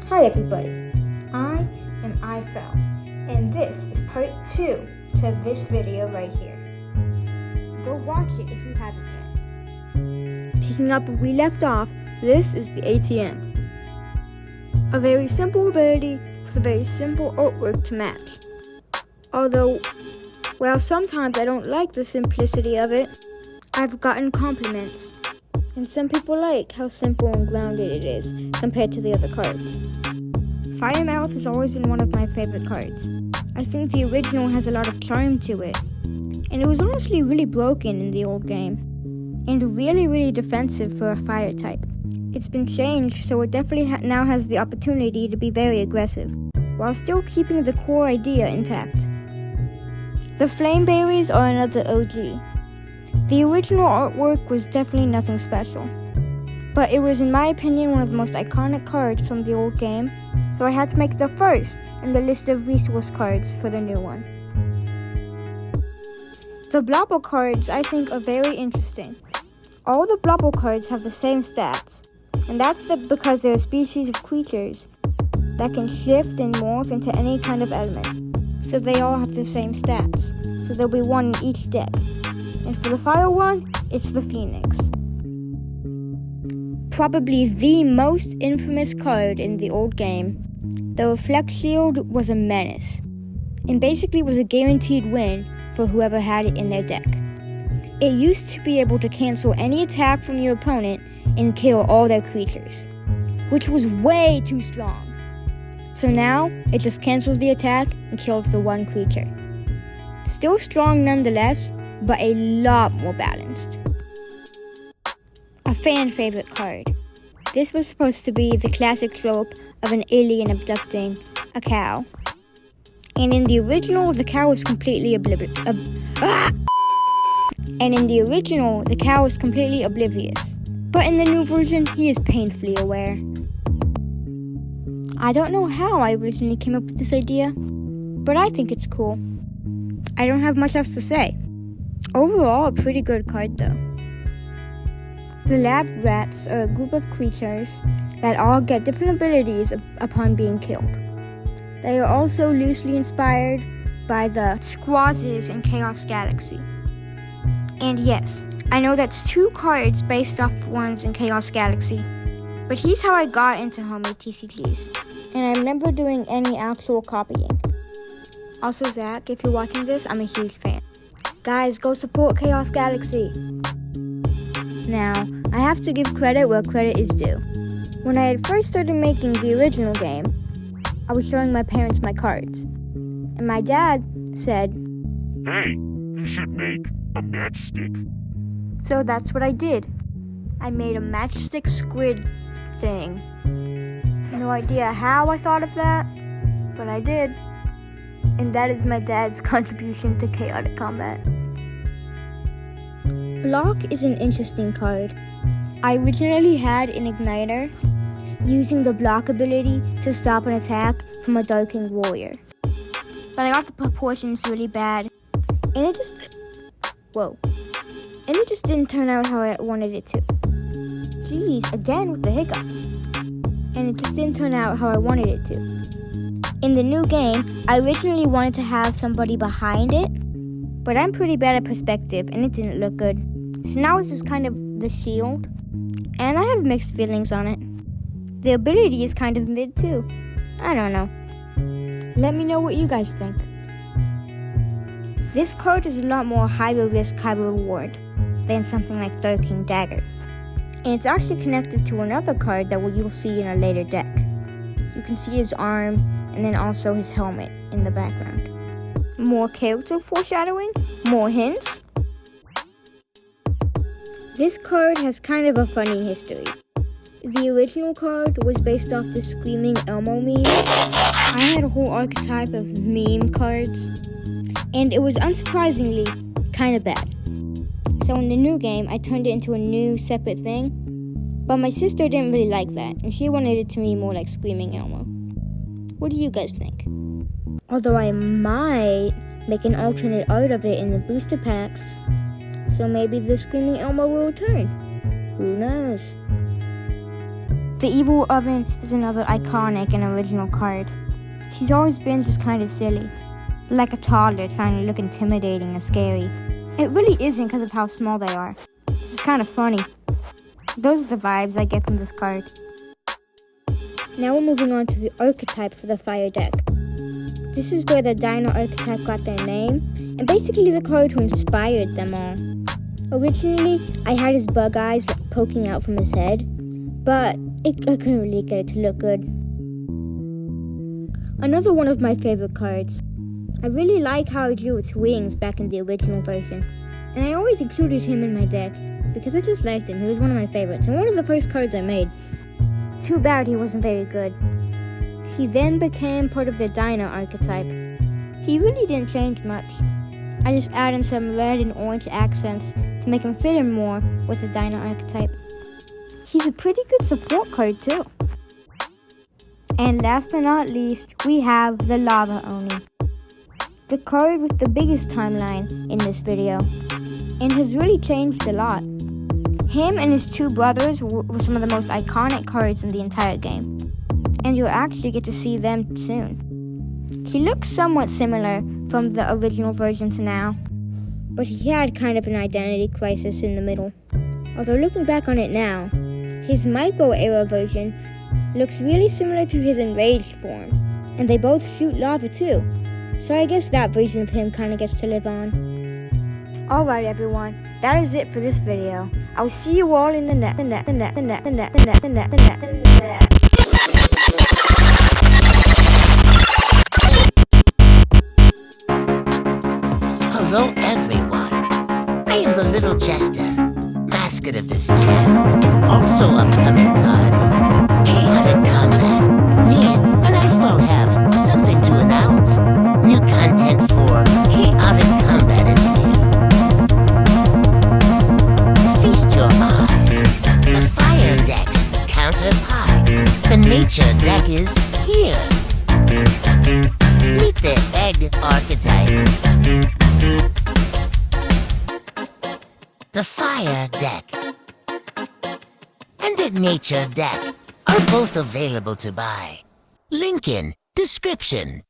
Hi everybody, I am iFell, and this is part 2 to this video right here. Go watch it if you haven't yet. Picking up where we left off, this is the ATM. A very simple ability with a very simple artwork to match. Although, while sometimes I don't like the simplicity of it, I've gotten compliments. And some people like how simple and grounded it is compared to the other cards. Firemouth has always been one of my favorite cards. I think the original has a lot of charm to it. And it was honestly really broken in the old game. And really defensive for a fire type. It's been changed, so it definitely now has the opportunity to be very aggressive, while still keeping the core idea intact. The Flame Berries are another OG. The original artwork was definitely nothing special, but it was in my opinion one of the most iconic cards from the old game, so I had to make the first in the list of resource cards for the new one. The Blobble cards I think are very interesting. All the Blobble cards have the same stats, and that's because they're a species of creatures that can shift and morph into any kind of element, so they all have the same stats, so there'll be one in each deck. And for the fire one, it's the Phoenix. Probably the most infamous card in the old game, the Reflect Shield was a menace, and basically was a guaranteed win for whoever had it in their deck. It used to be able to cancel any attack from your opponent and kill all their creatures, which was way too strong. So now, it just cancels the attack and kills the one creature. Still strong nonetheless, but a lot more balanced. A fan favorite card. This was supposed to be the classic trope of an alien abducting a cow. And in the original, the cow was completely oblivious. But in the new version, he is painfully aware. I don't know how I originally came up with this idea, but I think it's cool. I don't have much else to say. Overall, a pretty good card though. The Lab Rats are a group of creatures that all get different abilities upon being killed. They are also loosely inspired by the Squazzes in Chaos Galaxy. And yes, I know that's 2 cards based off ones in Chaos Galaxy, but here's how I got into homemade TCGs, and I remember doing any actual copying. Also Zach, if you're watching this, I'm a huge fan. Guys, go support Chaos Galaxy. Now, I have to give credit where credit is due. When I had first started making the original game, I was showing my parents my cards. And my dad said, "Hey, you should make a matchstick." So that's what I did. I made a matchstick squid thing. No idea how I thought of that, but I did. And that is my dad's contribution to chaotic combat. Block is an interesting card. I originally had an igniter, using the block ability to stop an attack from a Darking Warrior. But I got the proportions really bad, and it just didn't turn out how I wanted it to. Jeez, again with the hiccups. And it just didn't turn out how I wanted it to. In the new game, I originally wanted to have somebody behind it, but I'm pretty bad at perspective and it didn't look good. So now it's just kind of the shield, and I have mixed feelings on it. The ability is kind of mid too. I don't know. Let me know what you guys think. This card is a lot more high risk, high reward than something like Third King Dagger. And it's actually connected to another card that you'll see in a later deck. You can see his arm, and then also his helmet in the background. More character foreshadowing, more hints. This card has kind of a funny history. The original card was based off the Screaming Elmo meme. I had a whole archetype of meme cards, and it was unsurprisingly kind of bad. So in the new game, I turned it into a new separate thing, but my sister didn't really like that, and she wanted it to be more like Screaming Elmo. What do you guys think? Although I might make an alternate art of it in the booster packs, so maybe the Screaming Elmo will return. Who knows? The Evil Oven is another iconic and original card. He's always been just kind of silly, like a toddler trying to look intimidating or scary. It really isn't because of how small they are. It's just kind of funny. Those are the vibes I get from this card. Now we're moving on to the archetype for the fire deck. This is where the dino archetype got their name, and basically the card who inspired them all. Originally, I had his bug eyes poking out from his head, but I couldn't really get it to look good. Another one of my favorite cards. I really like how he drew its wings back in the original version, and I always included him in my deck because I just liked him. He was one of my favorites and one of the first cards I made. Too bad he wasn't very good. He then became part of the Dino archetype. He really didn't change much. I just added some red and orange accents to make him fit in more with the Dino archetype. He's a pretty good support card too. And last but not least, we have the Lava Oni, the card with the biggest timeline in this video, and has really changed a lot. Him and his two brothers were some of the most iconic cards in the entire game, and you'll actually get to see them soon. He looks somewhat similar from the original version to now, but he had kind of an identity crisis in the middle. Although looking back on it now, his Micro-era version looks really similar to his Enraged form, and they both shoot lava too, so I guess that version of him kind of gets to live on. Alright everyone, that is it for this video. I will see you all in the next. Hello everyone, I am the Little Jester, mascot of this channel, also upcoming party, Chaotic Combat. Me and Eiffel have something to announce. New content for Chaotic Combat is here. Feast your eyes. The fire deck's counterpart. The nature deck is here. Meet the egg archetype. The fire deck and the nature deck are both available to buy. Link in description.